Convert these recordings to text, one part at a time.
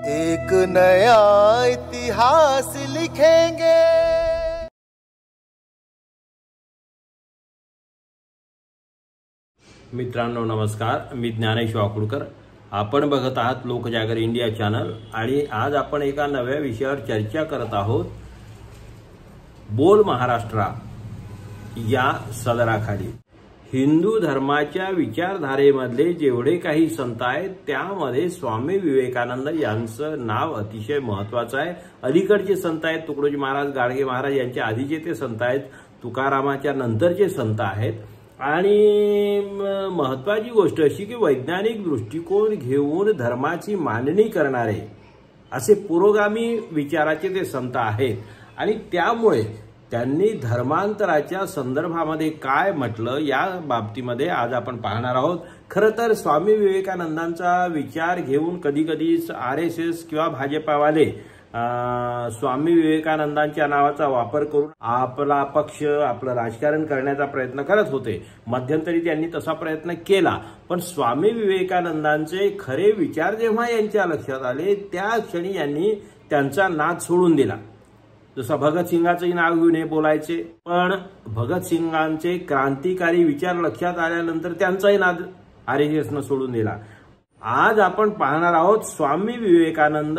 एक नया इतिहास लिखेंगे। मित्रांनो नमस्कार, मी ज्ञानेश वाकुळकर। आपण बघत आहात लोकजागर इंडिया चॅनल आणि आज आपण एका नव्या विषयावर चर्चा करत आहोत। बोल महाराष्ट्रा या सदराखाली हिंदू धर्माच्या विचारधारेमधले जेवढे काही संत आहेत त्यामध्ये स्वामी विवेकानंद यांचं नाव अतिशय महत्त्वाचं आहे। अलीकडचे संत आहेत तुकडोजी महाराज, गाडगे महाराज यांच्या आधीचे ते संत आहेत, तुकारामाच्या नंतरचे संत आहेत। आणि महत्त्वाची गोष्ट अशी की वैज्ञानिक दृष्टिकोन घेऊन धर्माची मांडणी करणारे असे पुरोगामी विचाराचे ते संत आहेत। आणि त्यामुळे त्यांनी धर्मांतराच्या संदर्भामध्ये काय म्हटलं या बाबतीमध्ये आज आपण पाहणार आहोत। खरं तर स्वामी विवेकानंदांचा विचार घेऊन कधी-कधी RSS किंवा भाजपावाले स्वामी विवेकानंदांच्या नावाचा वापर करून आपला पक्ष आपलं राजकारण करण्याचा प्रयत्न करत होते। मध्यंतरी त्यांनी तसा प्रयत्न केला, पण स्वामी विवेकानंदांचे खरे विचार जेव्हा यांच्या लक्षात आले त्या क्षणी यांनी त्यांचा नाद सोडून दिला। जसं भगतसिंगाचंही नाव घेऊन हे बोलायचे, पण भगतसिंगांचे क्रांतिकारी विचार लक्षात आल्यानंतर त्यांचाही नाद RSSनं सोडून दिला। आज आपण पाहणार आहोत स्वामी विवेकानंद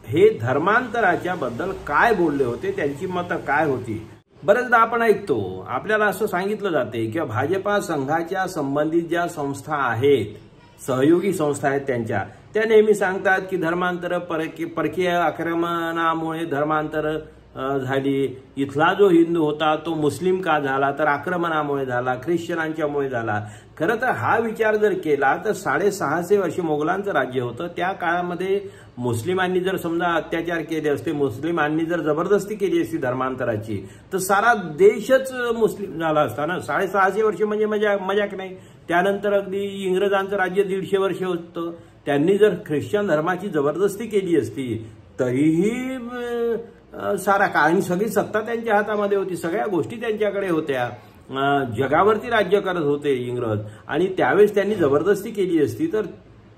हे धर्मांतराच्या बद्दल काय बोलले होते, त्यांची मतं काय होती। बरेचदा आपण ऐकतो, आपल्याला असं सांगितलं जाते की भाजपा संघाच्या संबंधित ज्या संस्था आहेत, सहयोगी संस्था आहेत त्या नेहमी सांगतात की धर्मांतर परकीय आक्रमणामुळे धर्मांतर झाली, इथला जो हिंदू होता तो मुस्लिम का झाला, तर आक्रमणामुळे झाला, ख्रिश्चनांच्यामुळे झाला। खरं तर हा विचार जर केला तर 650 वर्ष मोगलांचं राज्य होतं, त्या काळामध्ये मुस्लिमांनी जर समजा अत्याचार केले असते, मुस्लिमांनी जर जबरदस्ती केली असती धर्मांतराची, तर सारा देशच मुस्लिम झाला असता ना। 650 वर्ष म्हणजे मजाक नाही। त्यानंतर अगदी इंग्रजांचं राज्य 150 वर्ष होतं, त्यांनी जर ख्रिश्चन धर्माची जबरदस्ती केली असती तरीही सारा काळ सगळी सत्ता त्यांच्या हातामध्ये होती, सगळ्या गोष्टी त्यांच्याकडे होत्या, जगावरती राज्य करत होते इंग्रज। आणि त्यावेळेस त्यांनी जबरदस्ती केली असती तर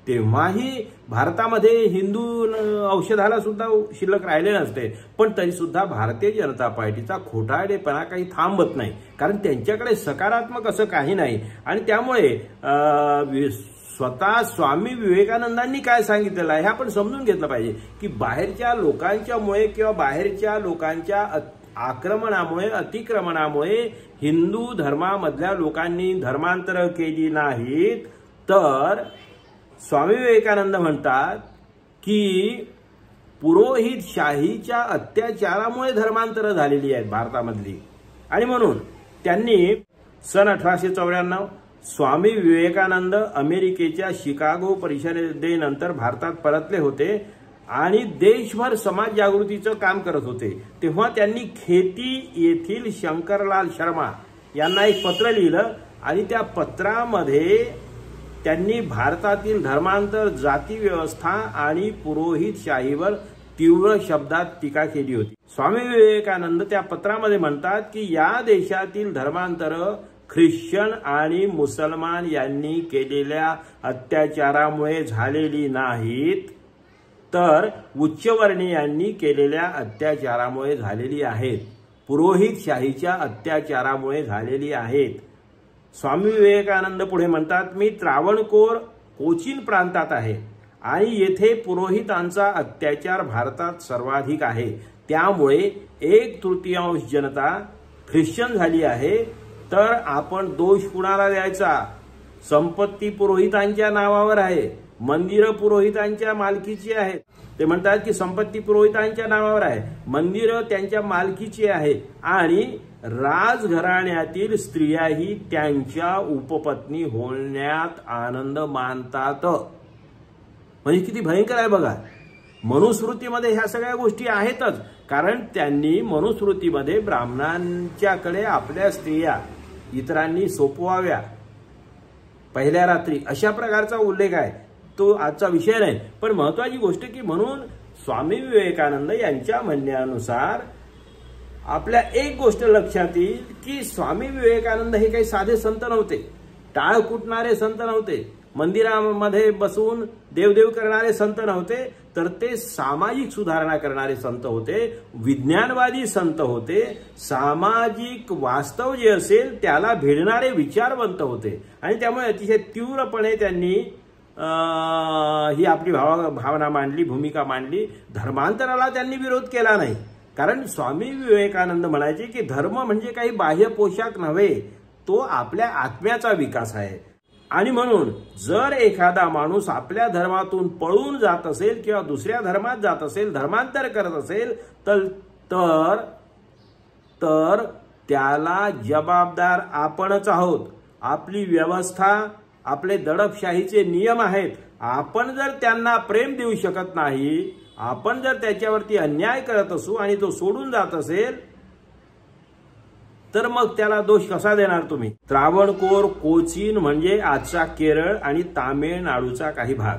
तेव्हाही भारतामध्ये हिंदू औषधाला सुद्धा शिल्लक राहिले नसते। पण तरी सुद्धा भारतीय जनता पार्टीचा खोटारडेपणा काही थांबत नाही, कारण त्यांच्याकडे सकारात्मक असं काही नाही। आणि त्यामुळे स्वतः स्वामी विवेकानंदांनी काय सांगितलेलं आहे हे आपण समजून घेतलं पाहिजे की बाहेरच्या लोकांच्यामुळे किंवा बाहेरच्या लोकांच्या आक्रमणामुळे अतिक्रमणामुळे हिंदू धर्मामधल्या लोकांनी धर्मांतर केली नाहीत, तर स्वामी विवेकानंद म्हणतात की पुरोहित शाहीच्या अत्याचारामुळे धर्मांतर झालेली आहेत भारतामधली। आणि म्हणून त्यांनी सन 1894 स्वामी विवेकानंद अमेरिकेच्या शिकागो परिषदेनंतर भारतात परतले होते आणि देशभर समाज जागृतीचं काम करत होते। तेव्हा त्यांनी खेती येथील शंकरलाल शर्मा यांना एक पत्र लिहिलं आणि त्या पत्रामध्ये त्यांनी भारतातील धर्मांतर, जाती व्यवस्था आणि पुरोहित शाहीवर तीव्र शब्दात टीका केली होती। स्वामी विवेकानंद त्या पत्रामध्ये म्हणतात की या देशातील धर्मांतर ख्रिश्चन आणि मुसलमान यांनी केलेल्या अत्याचारामुळे झालेली नाहीत, तर उच्चवर्णीयांनी केलेल्या अत्याचारामुळे झालेली आहेत, पुरोहित शाहीच्या अत्याचारामुळे झालेली आहेत। स्वामी विवेकानंद पुढे म्हणतात, मी त्रावणकोर कोचीन प्रांतात आहे आणि येथे पुरोहितांचा अत्याचार भारतात सर्वाधिक आहे, त्यामुळे 1/3 जनता ख्रिश्चन झाली आहे। तर आपण दोष कुणाला द्यायचा? संपत्ती पुरोहितांच्या नावावर आहे, मंदिरं पुरोहितांच्या मालकीची आहेत। ते म्हणतात की संपत्ती पुरोहितांच्या नावावर आहे, मंदिरं त्यांच्या मालकीची आहेत आणि राजघराण्यातील स्त्रियाही त्यांच्या उपपत्नी होण्यात आनंद मानतात। म्हणजे किती भयंकर आहे बघा। मनुस्मृतीमध्ये ह्या सगळ्या गोष्टी आहेतच, कारण त्यांनी मनुस्मृतीमध्ये ब्राह्मणांच्याकडे आपल्या स्त्रिया इतरांनी सोपवाव्या पहिल्या रात्री अशा प्रकारचा उल्लेख आहे। तो आजचा विषय नाही, पण महत्त्वाची गोष्ट की म्हणून स्वामी विवेकानंद यांच्या म्हणण्यानुसार आपल्या एक गोष्ट लक्षात येईल की स्वामी विवेकानंद हे काही साधे संत नव्हते, टाळ कुटणारे संत नव्हते, मंदिरामध्ये बसून देवदेव करणारे संत नव्हते, तर ते सामाजिक सुधारणा करणारे संत होते, विज्ञानवादी संत होते, सामाजिक वास्तव जे असेल त्याला भिडणारे विचारवंत होते आणि त्यामुळे अतिशय तीव्रपणे त्यांनी ही आपली भावना मांडली, भूमिका मांडली. धर्मांतराला त्यांनी विरोध केला नाही, कारण स्वामी विवेकानंद म्हणायचे की धर्म म्हणजे काही बाह्य पोशाख नव्हे, तो आपल्या आत्म्याचा विकास आहे. आणि म्हणून जर एखादा माणूस आपल्या धर्मातून पळून जात असेल किंवा दुसऱ्या धर्मात जात असेल, धर्मांतर करत असेल, तर त्याला जबाबदार आपणच आहोत. आपली व्यवस्था, आपले दडपशाहीचे नियम आहेत. आपण जर त्यांना प्रेम देऊ शकत नाही, आपण जर त्याच्यावरती अन्याय करत असू आणि तो सोडून जात असेल, तर मग त्याला दोष कसा देणार तुम्ही? त्रावणकोर, कोचीन म्हणजे आजचा केरळ आणि तामिळनाडूचा काही भाग.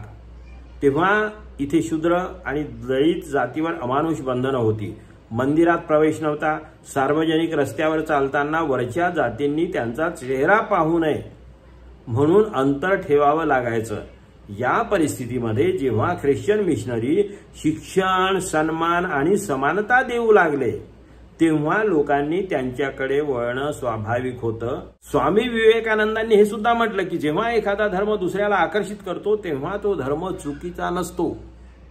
तेव्हा इथे शूद्र आणि दलित जातीवर अमानुष बंधनं होती. मंदिरात प्रवेश नव्हता. सार्वजनिक रस्त्यावर चालताना वरच्या जातींनी त्यांचा चेहरा पाहू नये म्हणून अंतर ठेवावं लागायचं. या परिस्थितीमध्ये जेव्हा ख्रिश्चन मिशनरी शिक्षण, सन्मान आणि समानता देऊ लागले, तेव्हा लोकांनी त्यांच्याकडे वळणं स्वाभाविक होतं. स्वामी विवेकानंदांनी हे सुद्धा म्हटलं की जेव्हा एखादा धर्म दुसऱ्याला आकर्षित करतो तेव्हा तो धर्म चुकीचा नसतो,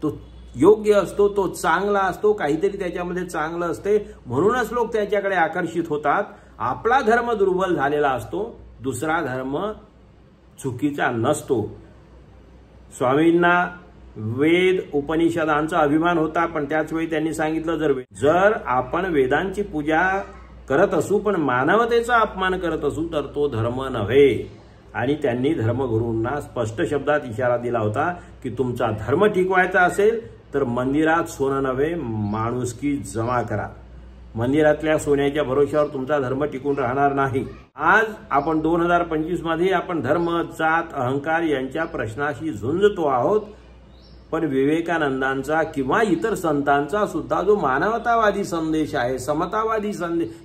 तो योग्य असतो, तो चांगला असतो, काहीतरी त्याच्यामध्ये चांगलं असते, म्हणूनच लोक त्याच्याकडे आकर्षित होतात. आपला धर्म दुर्बल झालेला असतो, दुसरा धर्म चुकीचा नसतो. स्वामींना वेद उपनिषदांचा अभिमान होता, पण त्याचवेळी त्यांनी सांगितलं जर आपण वेदांची पूजा करत असू पण मानवतेचा अपमान करत असू तर तो धर्म नव्हे. आणि त्यांनी धर्मगुरूंना स्पष्ट शब्दात इशारा दिला होता की तुमचा धर्म टिकवायचा असेल तर मंदिरात सोनं नव्हे, माणुसकी जमा करा. मंदिरातल्या सोन्याच्या भरोश्यावर तुमचा धर्म टिकून राहणार नाही. आज आपण 2025 मध्ये आपण धर्म, जात, अहंकार यांच्या प्रश्नाशी झुंजतो आहोत, पण विवेकानंदांचा किंवा इतर संतांचा सुद्धा जो मानवतावादी संदेश आहे, समतावादी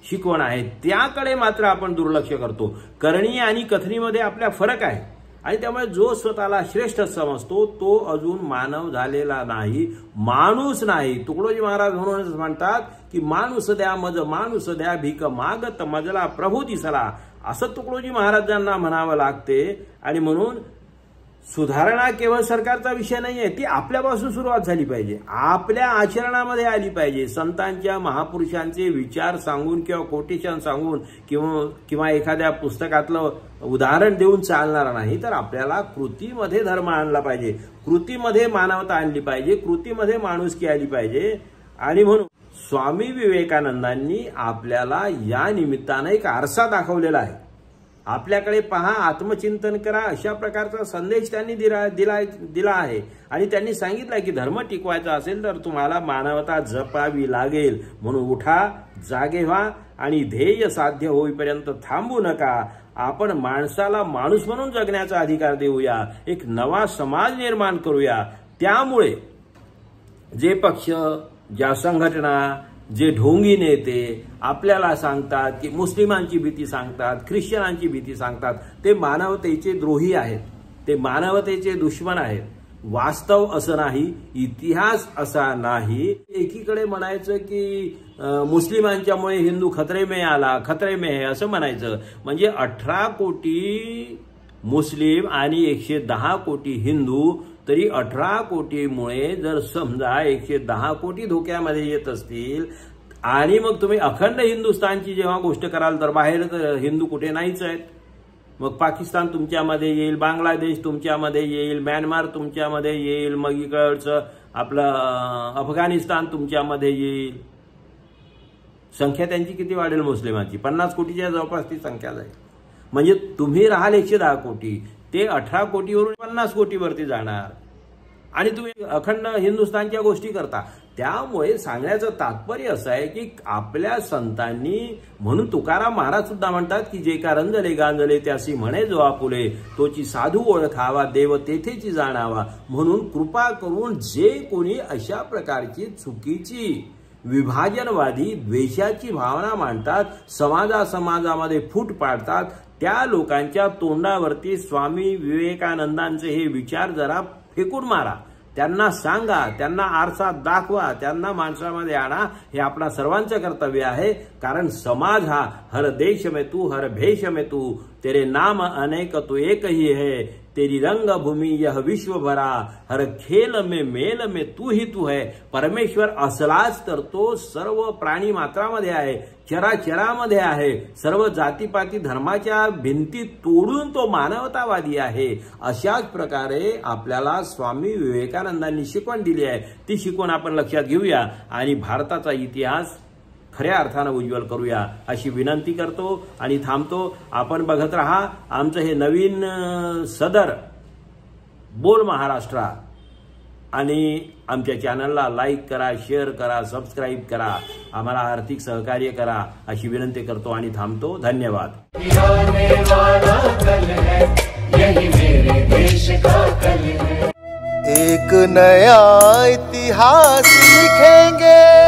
शिकवण आहे, त्याकडे मात्र आपण दुर्लक्ष करतो. करणी आणि कथनीमध्ये आपला फरक आहे आणि त्यामुळे जो स्वतःला श्रेष्ठ समजतो तो अजून मानव झालेला नाही, माणूस नाही. तुकडोजी महाराज म्हणूनच म्हणतात की माणूस द्या मज माणूस द्या, भीक मागत मजला प्रभू दिसला, असं तुकडोजी महाराजांना म्हणावं लागते. आणि म्हणून सुधारणा केवळ सरकारचा विषय नाहीये, ती आपल्यापासून सुरुवात झाली पाहिजे, आपल्या आचरणामध्ये आली पाहिजे. संतांच्या, महापुरुषांचे विचार सांगून किंवा कोटेशन सांगून किंवा एखाद्या पुस्तकातलं उदाहरण देऊन चालणार नाही, तर आपल्याला कृतीमध्ये धर्म आणला पाहिजे, कृतीमध्ये मानवता आणली पाहिजे, कृतीमध्ये माणुसकी आली पाहिजे. आणि म्हणून स्वामी विवेकानंदांनी आपल्याला या निमित्तानं एक आरसा दाखवलेला आहे. आपल्याकडे पहा, आत्मचिंतन करा, अशा प्रकारचा संदेश त्यांनी दिला आहे. आणि त्यांनी सांगितलं की धर्म टिकवायचा असेल तर तुम्हाला मानवता जपावी लागेल. म्हणून उठा, जागे व्हा आणि ध्येय साध्य होईपर्यंत थांबू नका. आपण माणसाला माणूस म्हणून जगण्याचा अधिकार देऊया, एक नवा समाज निर्माण करूया. त्यामुळे जे पक्ष, ज्या संघटना, जे ढोंगी नेते आपल्याला सांगतात की मुस्लिमांची भीती सांगतात, ख्रिश्चनांची भीती सांगतात, ते मानवतेचे द्रोही आहेत, ते मानवतेचे दुश्मन आहेत. वास्तव असं नाही, इतिहास असा नाही. एकीकडे म्हणायचं की मुस्लिमांच्यामुळे हिंदू खतरे में आला, खतरे में है असं म्हणायचं, म्हणजे 18 कोटी मुस्लिम आणि 110 कोटी हिंदू, तरी 18 कोटीमुळे जर समजा 110 कोटी धोक्यामध्ये येत असतील आणि मग तुम्ही अखंड हिंदुस्थानची जेव्हा गोष्ट कराल तर बाहेर हिंदू कुठे नाहीच आहेत. मग पाकिस्तान तुमच्यामध्ये येईल, बांगलादेश तुमच्यामध्ये येईल, म्यानमार तुमच्यामध्ये येईल, मग इकडचं आपलं अफगाणिस्तान तुमच्यामध्ये येईल. संख्या त्यांची किती वाढेल मुस्लिमांची? 50 कोटीच्या जवळपास ती संख्या जाईल. म्हणजे तुम्ही राहाल 110 कोटी, ते 18 कोटीवरून 50 कोटीवरती जाणार आणि तुम्ही अखंड हिंदुस्थानच्या गोष्टी करता. त्यामुळे सांगण्याचं तात्पर्य असं आहे की आपल्या संतांनी, म्हणून तुकाराम महाराज सुद्धा म्हणतात की जे का रंजले गांजले त्यासी म्हणे जो आपुले, तोची साधू ओळखावा देव तेथेची जाणावा. म्हणून कृपा करून जे कोणी अशा प्रकारची चुकीची विभाजनवादी द्वेषाची भावना मांडतात, समाजामध्ये फूट पाडतात, त्या लोकांच्या तोंडावरती स्वामी विवेकानंदांचे हे विचार जरा फेकून मारा. त्यांना सांगा, त्यांना आरसा दाखवा, त्यांना माणसामध्ये आणा. हे आपणा सर्वांचं कर्तव्य आहे. कारण समाज हा हर देश में तू, हर भेष में तू, तेरे नाम अनेक तू एक ही है, तेरी रंग भूमि यह विश्व भरा, हर खेल में मेल में तू ही तू है. परमेश्वर असलाच तर तो सर्व प्राणी मात्रामध्ये आहे, चराचरामध्ये आहे. सर्व जातीपाती धर्माच्या भिंती तोडून तो मानवतावादी आहे. अशाच प्रकारे आपल्याला स्वामी विवेकानंदांनी शिकवण दिली आहे. ती शिकवण आपण लक्षात घेऊया आणि भारताचा इतिहास खऱ्या अर्थानं उज्ज्वल करूया अशी विनंती करतो आणि थांबतो. आपण बघत राहा आमचं हे नवीन सदर बोल महाराष्ट्र आणि आमच्या चॅनलला लाईक करा, शेअर करा, सबस्क्राईब करा, आम्हाला आर्थिक सहकार्य करा अशी विनंती करतो आणि थांबतो. धन्यवाद. एक नया इतिहास लिखेंगे.